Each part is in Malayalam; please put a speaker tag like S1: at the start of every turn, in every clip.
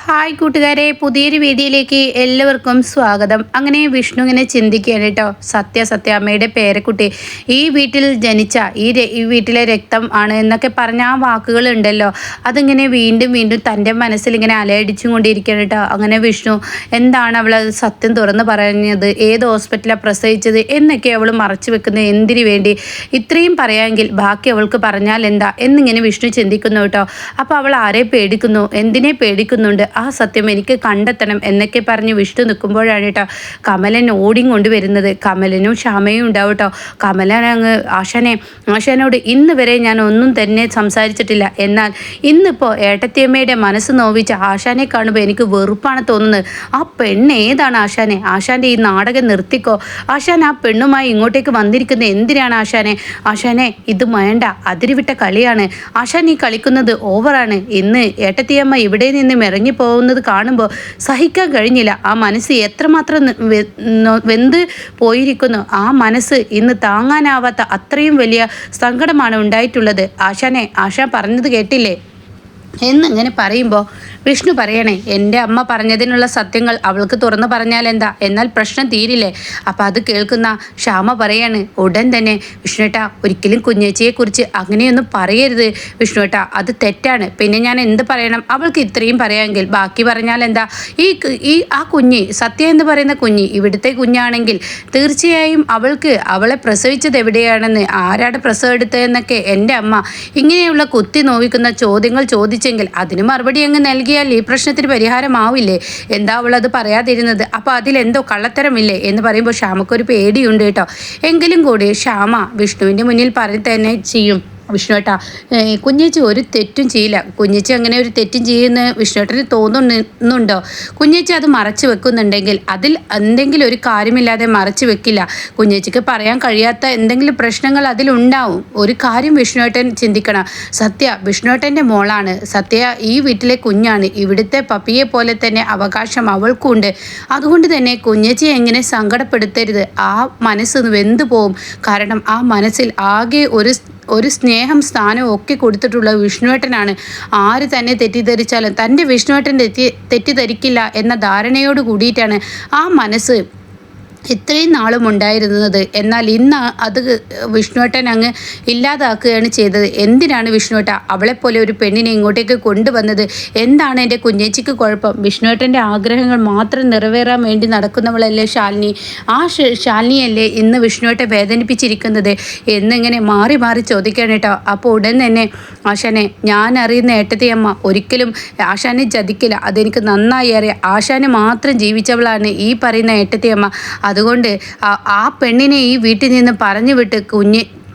S1: ഹായ് കൂട്ടുകാരെ, പുതിയൊരു വീഡിയോയിലേക്ക് എല്ലാവർക്കും സ്വാഗതം. അങ്ങനെ വിഷ്ണു ഇങ്ങനെ ചിന്തിക്കുകയാണ് കേട്ടോ. സത്യാമ്മയുടെ പേരക്കുട്ടി ഈ വീട്ടിൽ ജനിച്ച ഈ വീട്ടിലെ രക്തം ആണ് എന്നൊക്കെ പറഞ്ഞ ആ വാക്കുകളുണ്ടല്ലോ, അതിങ്ങനെ വീണ്ടും വീണ്ടും തൻ്റെ മനസ്സിൽ ഇങ്ങനെ അലയടിച്ചും കൊണ്ടിരിക്കുകയാണ് കേട്ടോ. അങ്ങനെ വിഷ്ണു എന്താണ് അവൾ സത്യം തുറന്ന് പറഞ്ഞത്, ഏത് ഹോസ്പിറ്റലാണ് പ്രസവിച്ചത് എന്നൊക്കെ അവൾ മറച്ചു വെക്കുന്നത് എന്തിനു വേണ്ടി, ഇത്രയും പറയാമെങ്കിൽ ബാക്കി അവൾക്ക് പറഞ്ഞാൽ എന്താ എന്നിങ്ങനെ വിഷ്ണു ചിന്തിക്കുന്നു കേട്ടോ. അപ്പോൾ അവൾ ആരെ പേടിക്കുന്നു, എന്തിനെ പേടിക്കുന്നുണ്ട്, ആ സത്യം എനിക്ക് കണ്ടെത്തണം എന്നൊക്കെ പറഞ്ഞ് വിഷ്ണു നിൽക്കുമ്പോഴാണ് കേട്ടോ കമലൻ ഓടിക്കൊണ്ടുവരുന്നത്. കമലനും ക്ഷമയും ഉണ്ടാവും കേട്ടോ. കമലൻ അങ്ങ് ആശാനോട് ഇന്ന് വരെ ഞാൻ ഒന്നും തന്നെ സംസാരിച്ചിട്ടില്ല, എന്നാൽ ഇന്നിപ്പോൾ ഏട്ടത്തിയമ്മയുടെ മനസ്സ് നോവിച്ച ആശാനെ കാണുമ്പോൾ എനിക്ക് വെറുപ്പാണ് തോന്നുന്നത്. ആ പെണ്ണ് ഏതാണ് ആശാനെ? ആശാൻ്റെ ഈ നാടകം നിർത്തിക്കോ. ആശാൻ ആ പെണ്ണുമായി ഇങ്ങോട്ടേക്ക് വന്നിരിക്കുന്നത് എന്തിനാണ് ആശാനെ ഇത് വേണ്ട, അതിരുവിട്ട കളിയാണ് ആശാൻ ഈ കളിക്കുന്നത്, ഓവറാണ്. ഇന്ന് ഏട്ടത്തിയമ്മ ഇവിടെ നിന്നും പോകുന്നത് കാണുമ്പോൾ സഹിക്കാൻ കഴിഞ്ഞില്ല. ആ മനസ്സ് എത്രമാത്രം വെന്ത് പോയിരിക്കുന്നു. ആ മനസ്സ് ഇന്ന് താങ്ങാനാവാത്ത അത്രയും വലിയ സങ്കടമാണ് ഉണ്ടായിട്ടുള്ളത്. ആശാൻ പറഞ്ഞത് കേട്ടില്ലേ എന്നിങ്ങനെ പറയുമ്പോൾ വിഷ്ണു പറയണേ, എൻ്റെ അമ്മ പറഞ്ഞതിനുള്ള സത്യങ്ങൾ അവൾക്ക് തുറന്നു പറഞ്ഞാൽ എന്താ, എന്നാൽ പ്രശ്നം തീരില്ലേ. അപ്പം അത് കേൾക്കുന്ന ശ്യാമ പറയാണ് ഉടൻ തന്നെ, വിഷ്ണുവേട്ടാ ഒരിക്കലും കുഞ്ഞേച്ചിയെക്കുറിച്ച് അങ്ങനെയൊന്നും പറയരുത് വിഷ്ണുവേട്ടാ, അത് തെറ്റാണ്. പിന്നെ ഞാൻ എന്ത് പറയണം, അവൾക്ക് ഇത്രയും പറയാമെങ്കിൽ ബാക്കി പറഞ്ഞാൽ എന്താ. ആ കുഞ്ഞ് സത്യ എന്ന് പറയുന്ന കുഞ്ഞ് ഇവിടുത്തെ കുഞ്ഞാണെങ്കിൽ തീർച്ചയായും അവളെ പ്രസവിച്ചത് എവിടെയാണെന്ന്, ആരാണ് പ്രസവം എടുത്തതെന്നൊക്കെ എൻ്റെ അമ്മ ഇങ്ങനെയുള്ള കുത്തി നോവിക്കുന്ന ചോദ്യങ്ങൾ ചോദിച്ചെങ്കിൽ അതിന് മറുപടി അങ്ങ് നൽകിയാൽ ഈ പ്രശ്നത്തിന് പരിഹാരമാവില്ലേ. എന്താ അവളത് പറയാതിരുന്നത്? അപ്പോൾ അതിലെന്തോ കള്ളത്തരമില്ലേ എന്ന് പറയുമ്പോൾ ശ്യാമക്കൊരു പേടിയുണ്ട് കേട്ടോ. എങ്കിലും കൂടി ശ്യാമ വിഷ്ണുവിൻ്റെ മുന്നിൽ പറഞ്ഞ് തന്നെ ചെയ്യും. വിഷ്ണുവേട്ടാ കുഞ്ഞേച്ചി ഒരു തെറ്റും ചെയ്യില്ല. കുഞ്ഞേച്ചി അങ്ങനെ ഒരു തെറ്റും ചെയ്യുന്ന വിഷ്ണുവേട്ടന് തോന്നുന്നുണ്ടോ? കുഞ്ഞേച്ചി അത് മറച്ചു വെക്കുന്നുണ്ടെങ്കിൽ അതിൽ എന്തെങ്കിലും ഒരു കാര്യമില്ലാതെ മറച്ചു വെക്കില്ല. കുഞ്ഞേച്ചിക്ക് പറയാൻ കഴിയാത്ത എന്തെങ്കിലും പ്രശ്നങ്ങൾ അതിലുണ്ടാവും. ഒരു കാര്യം വിഷ്ണുവേട്ടൻ ചിന്തിക്കണം, സത്യ വിഷ്ണുവേട്ടൻ്റെ മോളാണ്. സത്യ ഈ വീട്ടിലെ കുഞ്ഞാണ്. ഇവിടുത്തെ പപ്പിയെ പോലെ തന്നെ അവകാശം അവൾക്കുണ്ട്. അതുകൊണ്ട് തന്നെ കുഞ്ഞേച്ചിയെ എങ്ങനെ സങ്കടപ്പെടുത്തരുത്. ആ മനസ്സ് വെന്തു പോവും. കാരണം ആ മനസ്സിൽ ആകെ ഒരു സ്നേഹം സ്ഥാനവും ഒക്കെ കൊടുത്തിട്ടുള്ള വിഷ്ണുവേട്ടനാണ്. ആര് തന്നെ തെറ്റിദ്ധരിച്ചാലും തൻ്റെ വിഷ്ണുവേട്ടൻ തെറ്റിദ്ധരിക്കില്ല എന്ന ധാരണയോട് കൂടിയിട്ടാണ് ആ മനസ്സ് ഇത്രയും നാളും ഉണ്ടായിരുന്നത്. എന്നാൽ ഇന്ന് അത് വിഷ്ണുവേട്ടൻ അങ്ങ് ഇല്ലാതാക്കുകയാണ് ചെയ്തത്. എന്തിനാണ് വിഷ്ണുവേട്ട അവളെപ്പോലെ ഒരു പെണ്ണിനെ ഇങ്ങോട്ടേക്ക് കൊണ്ടുവന്നത്? എന്താണ് എൻ്റെ കുഞ്ഞേച്ചിക്ക് കുഴപ്പം? വിഷ്ണുവേട്ടൻ്റെ ആഗ്രഹങ്ങൾ മാത്രം നിറവേറാൻ വേണ്ടി നടക്കുന്നവളല്ലേ ശാലിനി. ആ ശാലിനിയല്ലേ ഇന്ന് വിഷ്ണുവേട്ട വേദനിപ്പിച്ചിരിക്കുന്നത് എന്നിങ്ങനെ മാറി മാറി ചോദിക്കാൻ കേട്ടോ. അപ്പോൾ ഉടൻ തന്നെ ആശാനെ, ഞാൻ അറിയുന്ന ഏട്ടത്തിയമ്മ ഒരിക്കലും ആശാനെ ചതിക്കില്ല, അതെനിക്ക് നന്നായി അറിയാം. ആശാനെ മാത്രം ജീവിച്ചവളാണ് ഈ പറയുന്ന ഏട്ടത്തിയമ്മ. അതുകൊണ്ട് ആ പെണ്ണിനെ ഈ വീട്ടിൽ നിന്ന് പറഞ്ഞു വിട്ട്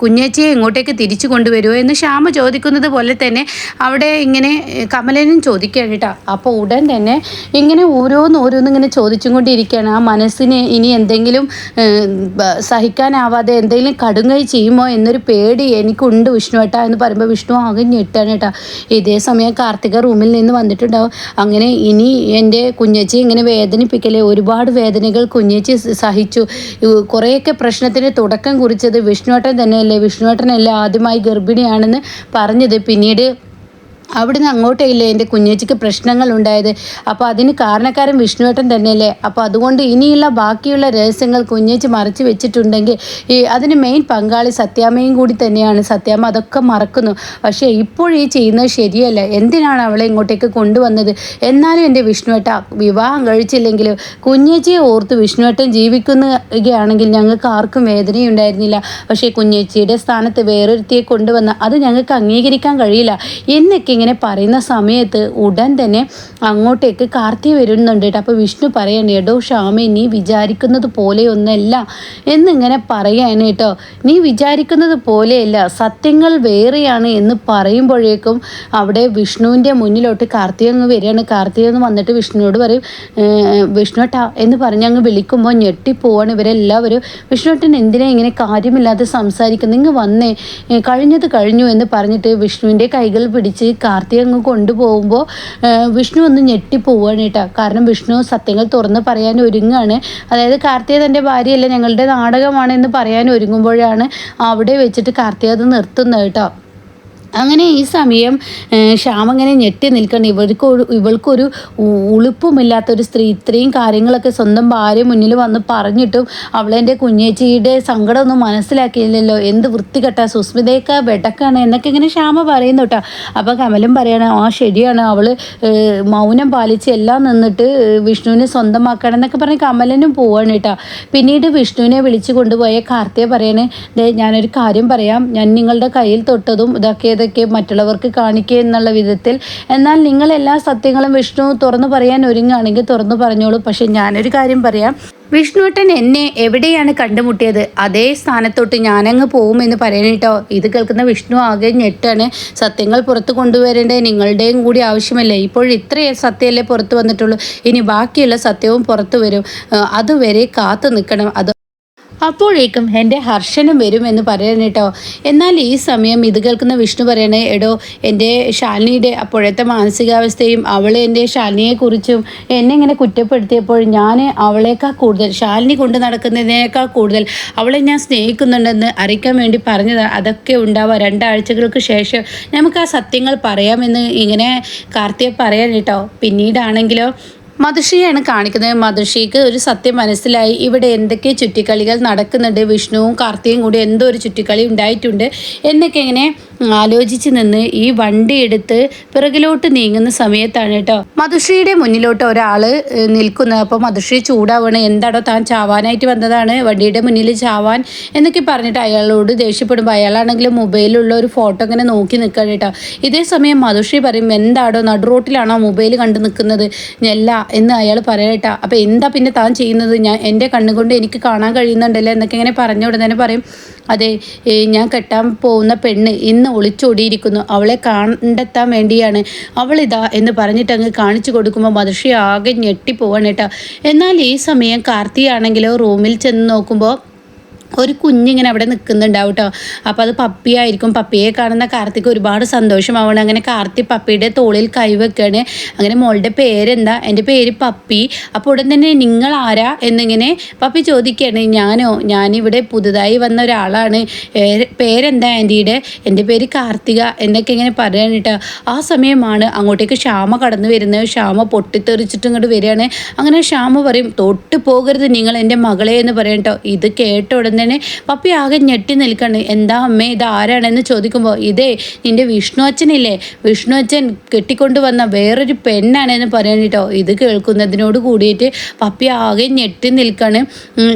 S1: കുഞ്ഞേച്ചിയെ ഇങ്ങോട്ടേക്ക് തിരിച്ചു കൊണ്ടുവരുമോ എന്ന് ശ്യാമ ചോദിക്കുന്നത് പോലെ തന്നെ അവിടെ ഇങ്ങനെ കമലനും ചോദിക്കുകയാണ് കേട്ടോ. അപ്പോൾ ഉടൻ തന്നെ ഇങ്ങനെ ഓരോന്നിങ്ങനെ ചോദിച്ചും കൊണ്ടിരിക്കുകയാണ്. ആ മനസ്സിന് ഇനി എന്തെങ്കിലും സഹിക്കാനാവാതെ എന്തെങ്കിലും കടുങ്കൈ ചെയ്യുമോ എന്നൊരു പേടി എനിക്കുണ്ട് വിഷ്ണുവേട്ട എന്ന് പറയുമ്പോൾ വിഷ്ണു ആകെ ഞെട്ടാണ് കേട്ടോ. ഇതേ സമയം കാർത്തിക റൂമിൽ നിന്ന് വന്നിട്ടുണ്ടാവും. അങ്ങനെ ഇനി എൻ്റെ കുഞ്ഞേച്ചി ഇങ്ങനെ വേദനിപ്പിക്കലേ, ഒരുപാട് വേദനകൾ കുഞ്ഞേച്ചി സഹിച്ചു. കുറേയൊക്കെ പ്രശ്നത്തിന് തുടക്കം കുറിച്ചത് വിഷ്ണുവേട്ടൻ തന്നെയല്ലേ. വിഷ്ണുവേട്ടനല്ലേ ആദ്യമായി ഗർഭിണിയാണെന്ന് പറഞ്ഞത്. പിന്നീട് അവിടുന്ന് അങ്ങോട്ടേയില്ലേ എൻ്റെ കുഞ്ഞേച്ചിക്ക് പ്രശ്നങ്ങൾ ഉണ്ടായത്. അപ്പോൾ അതിന് കാരണക്കാരൻ വിഷ്ണുവേട്ടൻ തന്നെയല്ലേ. അപ്പോൾ അതുകൊണ്ട് ഇനിയുള്ള ബാക്കിയുള്ള രഹസ്യങ്ങൾ കുഞ്ഞേച്ചി മറച്ചു വെച്ചിട്ടുണ്ടെങ്കിൽ അതിന് മെയിൻ പങ്കാളി സത്യാമ്മയും കൂടി തന്നെയാണ്. സത്യാമ്മ അതൊക്കെ മറക്കുന്നു. പക്ഷേ ഇപ്പോഴീ ചെയ്യുന്നത് ശരിയല്ല. എന്തിനാണ് അവളെ ഇങ്ങോട്ടേക്ക് കൊണ്ടുവന്നത്? എന്നാലും എൻ്റെ വിഷ്ണുവേട്ട വിവാഹം കഴിച്ചില്ലെങ്കിലും കുഞ്ഞേച്ചിയെ ഓർത്ത് വിഷ്ണുവേട്ടൻ ജീവിക്കുകയാണെങ്കിൽ ഞങ്ങൾക്ക് ആർക്കും വേദനയുണ്ടായിരുന്നില്ല. പക്ഷേ കുഞ്ഞേച്ചിയുടെ സ്ഥാനത്ത് വേറൊരുത്തിയെ കൊണ്ടുവന്ന് അത് ഞങ്ങൾക്ക് അംഗീകരിക്കാൻ കഴിയില്ല എന്നൊക്കെ ഇങ്ങനെ പറയുന്ന സമയത്ത് ഉടൻ തന്നെ അങ്ങോട്ടേക്ക് കാർത്തി വരുന്നുണ്ട് കേട്ടോ. അപ്പോൾ വിഷ്ണു പറയണേ, എടോ ശ്യാമേ, നീ വിചാരിക്കുന്നത് പോലെയൊന്നല്ല എന്നിങ്ങനെ പറയാണ് കേട്ടോ. നീ വിചാരിക്കുന്നത് പോലെയല്ല, സത്യങ്ങൾ വേറെയാണ് എന്ന് പറയുമ്പോഴേക്കും അവിടെ വിഷ്ണുവിൻ്റെ മുന്നിലോട്ട് കാർത്തി അങ്ങ് വരികയാണ്. കാർത്തി എന്ന് വന്നിട്ട് വിഷ്ണുവോട് പറയും, വിഷ്ണുട്ടാ എന്ന് പറഞ്ഞ് അങ്ങ് വിളിക്കുമ്പോൾ ഞെട്ടിപ്പോവാണ് ഇവരെല്ലാവരും. വിഷ്ണുട്ടൻ എന്തിനാ ഇങ്ങനെ കാര്യമില്ലാതെ സംസാരിക്കുന്നത്, ഇങ്ങ് വന്നേ, കഴിഞ്ഞത് കഴിഞ്ഞു എന്ന് പറഞ്ഞിട്ട് വിഷ്ണുവിൻ്റെ കൈകൾ പിടിച്ച് കാർത്തി അങ്ങ് കൊണ്ടുപോകുമ്പോൾ വിഷ്ണു ഒന്ന് ഞെട്ടിപ്പോവാണ് കേട്ടോ. കാരണം വിഷ്ണു സത്യങ്ങൾ തുറന്ന് പറയാൻ ഒരുങ്ങാണ്. അതായത് കാർത്തിക തൻ്റെ ഭാര്യയല്ല, ഞങ്ങളുടെ നാടകമാണ് എന്ന് പറയാൻ ഒരുങ്ങുമ്പോഴാണ് അവിടെ വെച്ചിട്ട് കാർത്തിക അത് നിർത്തുന്നത് കേട്ടോ. അങ്ങനെ ഈ സമയം ശ്യാം അങ്ങനെ ഞെട്ടി നിൽക്കണം. ഇവൾക്കൊരു ഉളുപ്പുമില്ലാത്തൊരു സ്ത്രീ ഇത്രയും കാര്യങ്ങളൊക്കെ സ്വന്തം ഭാര്യ മുന്നിൽ വന്ന് പറഞ്ഞിട്ടും അവളെൻ്റെ കുഞ്ഞേച്ചിയുടെ സങ്കടമൊന്നും മനസ്സിലാക്കിയില്ലല്ലോ, എന്ത് വൃത്തികെട്ട സുസ്മിതയൊക്കെ വെടക്കാണ് എന്നൊക്കെ ഇങ്ങനെ ശ്യാമ പറയുന്നു കേട്ടോ. അപ്പോൾ കമലും പറയണം, ആ ശരിയാണ്, അവൾ മൗനം പാലിച്ച് എല്ലാം നിന്നിട്ട് വിഷ്ണുവിനെ സ്വന്തമാക്കണം എന്നൊക്കെ പറഞ്ഞ് കമലനും പോവാണ് കേട്ടോ. പിന്നീട് വിഷ്ണുവിനെ വിളിച്ചു കൊണ്ടുപോയ കാർത്തിക പറയണേ, ഞാനൊരു കാര്യം പറയാം, ഞാൻ നിങ്ങളുടെ കയ്യിൽ തൊട്ടതും ഇതൊക്കെ മറ്റുള്ളവർക്ക് കാണിക്കുക എന്നുള്ള വിധത്തിൽ, എന്നാൽ നിങ്ങൾ എല്ലാ സത്യങ്ങളും വിഷ്ണു തുറന്നു പറയാൻ ഒരുങ്ങുകയാണെങ്കിൽ തുറന്നു പറഞ്ഞോളൂ. പക്ഷെ ഞാനൊരു കാര്യം പറയാം, വിഷ്ണുവേട്ടൻ എന്നെ എവിടെയാണ് കണ്ടുമുട്ടിയത് അതേ സ്ഥാനത്തോട്ട് ഞാനങ്ങ് പോകുമെന്ന് പറയണേട്ടോ. ഇത് കേൾക്കുന്ന വിഷ്ണു ആകെ ഞെട്ടാണ്. സത്യങ്ങൾ പുറത്ത് കൊണ്ടുവരേണ്ടേ നിങ്ങളുടെയും കൂടി ആവശ്യമല്ലേ, ഇപ്പോൾ ഇത്രയും സത്യമല്ലേ പുറത്ത് വന്നിട്ടുള്ളൂ, ഇനി ബാക്കിയുള്ള സത്യവും പുറത്തു വരും, അതുവരെ കാത്തു നിൽക്കണം, അപ്പോഴേക്കും എൻ്റെ ഹർഷനും വരുമെന്ന് പറയാൻ കേട്ടോ. എന്നാൽ ഈ സമയം ഇത് കേൾക്കുന്ന വിഷ്ണു പറയണേ, എടോ എൻ്റെ ശാലിനിയുടെ അപ്പോഴത്തെ മാനസികാവസ്ഥയും അവൾ എൻ്റെ ശാലിനിയെക്കുറിച്ചും എന്നെ ഇങ്ങനെ കുറ്റപ്പെടുത്തിയപ്പോൾ ഞാൻ അവളേക്കാൾ കൂടുതൽ ശാലിനി കൊണ്ട് നടക്കുന്നതിനേക്കാൾ കൂടുതൽ അവളെ ഞാൻ സ്നേഹിക്കുന്നുണ്ടെന്ന് അറിയിക്കാൻ വേണ്ടി പറഞ്ഞതാണ്. അതൊക്കെ ഉണ്ടാവുക 2 ആഴ്ചകൾക്ക് ശേഷം നമുക്ക് ആ സത്യങ്ങൾ പറയാമെന്ന് ഇങ്ങനെ കാർത്തിക പറയാൻ കേട്ടോ. പിന്നീടാണെങ്കിലോ മധുഷിയാണ് കാണിക്കുന്നത്. മധുഷിക്ക് ഒരു സത്യം മനസ്സിലായി, ഇവിടെ എന്തൊക്കെ ചുറ്റിക്കളികൾ നടക്കുന്നുണ്ട്, വിഷ്ണുവും കാർത്തികയും കൂടി എന്തോ ഒരു ചുറ്റിക്കളി ഉണ്ടായിട്ടുണ്ട് എന്നൊക്കെ ഇങ്ങനെ ആലോചിച്ച് നിന്ന് ഈ വണ്ടി എടുത്ത് പിറകിലോട്ട് നീങ്ങുന്ന സമയത്താണ് കേട്ടോ മധുശ്രീയുടെ മുന്നിലോട്ട് ഒരാൾ നിൽക്കുന്നത്. അപ്പോൾ മധുശ്രീ ചൂടാവണം, എന്താടോ താൻ ചാവാനായിട്ട് വന്നതാണ്, വണ്ടിയുടെ മുന്നിൽ ചാവാൻ എന്നൊക്കെ പറഞ്ഞിട്ട് അയാളോട് ദേഷ്യപ്പെടുമ്പോൾ അയാളാണെങ്കിലും മൊബൈലിലുള്ള ഒരു ഫോട്ടോ ഇങ്ങനെ നോക്കി നിൽക്കണം കേട്ടോ. ഇതേ സമയം മധുശ്രീ പറയും, എന്താടോ നടുറോട്ടിലാണോ മൊബൈൽ കണ്ടു നിൽക്കുന്നത്, ഞെല്ല എന്ന് അയാൾ പറയട്ടാ. അപ്പോൾ എന്താ പിന്നെ താൻ ചെയ്യുന്നത്, ഞാൻ എൻ്റെ കണ്ണുകൊണ്ട് എനിക്ക് കാണാൻ കഴിയുന്നുണ്ടല്ലോ എന്നൊക്കെ ഇങ്ങനെ പറഞ്ഞ ഉടനെ പറയും, അതെ, ഞാൻ കെട്ടാൻ പോകുന്ന പെണ്ണ് ഇന്ന് ഒളിച്ചോടിയിരിക്കുന്നു, അവളെ കണ്ടെത്താൻ വേണ്ടിയാണ് അവളിതാ എന്ന് പറഞ്ഞിട്ട് അങ്ങ് കാണിച്ചു കൊടുക്കുമ്പോൾ മധുശ്രീ ആകെ ഞെട്ടിപ്പോവാണ് കേട്ടോ. എന്നാൽ ഈ സമയം കാർത്തിയാണെങ്കിലോ റൂമിൽ ചെന്ന് നോക്കുമ്പോൾ ഒരു കുഞ്ഞിങ്ങനെ അവിടെ നിൽക്കുന്നുണ്ടാവും കേട്ടോ. അപ്പോൾ അത് പപ്പിയായിരിക്കും. പപ്പിയെ കാണുന്ന കാർത്തിക്ക് ഒരുപാട് സന്തോഷമാവണം. അങ്ങനെ കാർത്തി പപ്പിയുടെ തോളിൽ കൈവെക്കാണ്. അങ്ങനെ മോളുടെ പേരെന്താ, എൻ്റെ പേര് പപ്പി. അപ്പോൾ ഉടൻ തന്നെ നിങ്ങൾ ആരാ എന്നിങ്ങനെ പപ്പി ചോദിക്കുകയാണ്. ഞാനിവിടെ പുതുതായി വന്ന ഒരാളാണ്, പേരെന്താ ആൻറ്റിയുടെ, എൻ്റെ പേര് കാർത്തിക എന്നൊക്കെ ഇങ്ങനെ പറയാൻ കേട്ടോ. ആ സമയമാണ് അങ്ങോട്ടേക്ക് ശ്യാമ കടന്നു വരുന്നത്. ശ്യാമ പൊട്ടിത്തെറിച്ചിട്ട് ഇങ്ങോട്ട് വരികയാണ്. അങ്ങനെ ശ്യാമ പറയും, തൊട്ട് പോകരുത് നിങ്ങൾ എൻ്റെ മകളെ എന്ന് പറയാം കേട്ടോ. ഇത് കേട്ട ഉടനെ തന്നെ പപ്പി ആകെ ഞെട്ടി നിൽക്കണ്. എന്താ അമ്മേ, ഇത് ആരാണെന്ന് ചോദിക്കുമ്പോൾ, ഇതേ നിൻ്റെ വിഷ്ണു അച്ഛനില്ലേ, വിഷ്ണു അച്ഛൻ കെട്ടിക്കൊണ്ട് വന്ന വേറൊരു പെണ്ണാണെന്ന് പറയാൻ കേട്ടോ. ഇത് കേൾക്കുന്നതിനോട് കൂടിയിട്ട് പപ്പി ആകെ ഞെട്ടി നിൽക്കാണ്.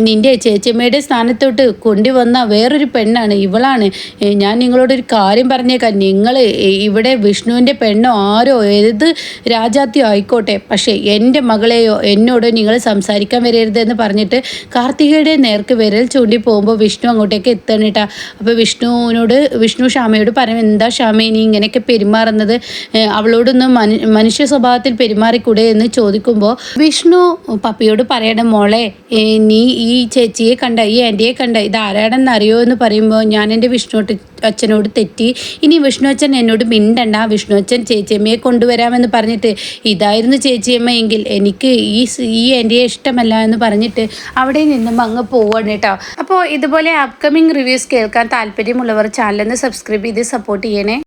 S1: നിൻ്റെ ചേച്ചിയമ്മയുടെ സ്ഥാനത്തോട്ട് കൊണ്ടുവന്ന വേറൊരു പെണ്ണാണ് ഇവളാണ്. ഞാൻ നിങ്ങളോടൊരു കാര്യം പറഞ്ഞേക്കാം, നിങ്ങൾ ഇവിടെ വിഷ്ണുവിൻ്റെ പെണ്ണോ ആരോ ഏത് രാജാത്തിയോ ആയിക്കോട്ടെ, പക്ഷേ എൻ്റെ മകളെയോ എന്നോടോ നിങ്ങൾ സംസാരിക്കാൻ വരരുതെന്ന് പറഞ്ഞിട്ട് കാർത്തികയുടെ നേർക്ക് വിരൽ ചൂണ്ടി പോകുമ്പോൾ വിഷ്ണു അങ്ങോട്ടേക്ക് എത്തണിട്ടാ. അപ്പോൾ വിഷ്ണു ശ്യാമയോട് പറയും, എന്താ ശ്യാമ നീ ഇങ്ങനെയൊക്കെ പെരുമാറുന്നത്, അവളോടൊന്ന് മനുഷ്യ സ്വഭാവത്തിൽ പെരുമാറിക്കൂടെ എന്ന് ചോദിക്കുമ്പോൾ വിഷ്ണു പപ്പിയോട് പറയണം, മോളെ നീ ഈ ചേച്ചിയെ കണ്ട, ഈ ആൻറ്റിയെ കണ്ട, ഇത് ആരാണെന്ന് അറിയോ എന്ന് പറയുമ്പോൾ, ഞാൻ എൻ്റെ വിഷ്ണു അച്ഛനോട് തെറ്റി, ഇനി വിഷ്ണു അച്ഛൻ എന്നോട് മിണ്ടണ്ട, വിഷ്ണു അച്ഛൻ ചേച്ചിയമ്മയെ കൊണ്ടുവരാമെന്ന് പറഞ്ഞിട്ട് ഇതായിരുന്നു ചേച്ചിയമ്മ എങ്കിൽ എനിക്ക് ഈ ആൻറ്റിയെ ഇഷ്ടമല്ല എന്ന് പറഞ്ഞിട്ട് അവിടെ നിന്നും അങ്ങ് പോവാണ് കേട്ടോ. അപ്പോൾ ഇതുപോലെ അപ്കമിങ് റിവ്യൂസ് കേൾക്കാൻ താല്പര്യമുള്ളവർ ചാനലൊന്ന് സബ്സ്ക്രൈബ് ചെയ്ത് സപ്പോർട്ട് ചെയ്യണേ.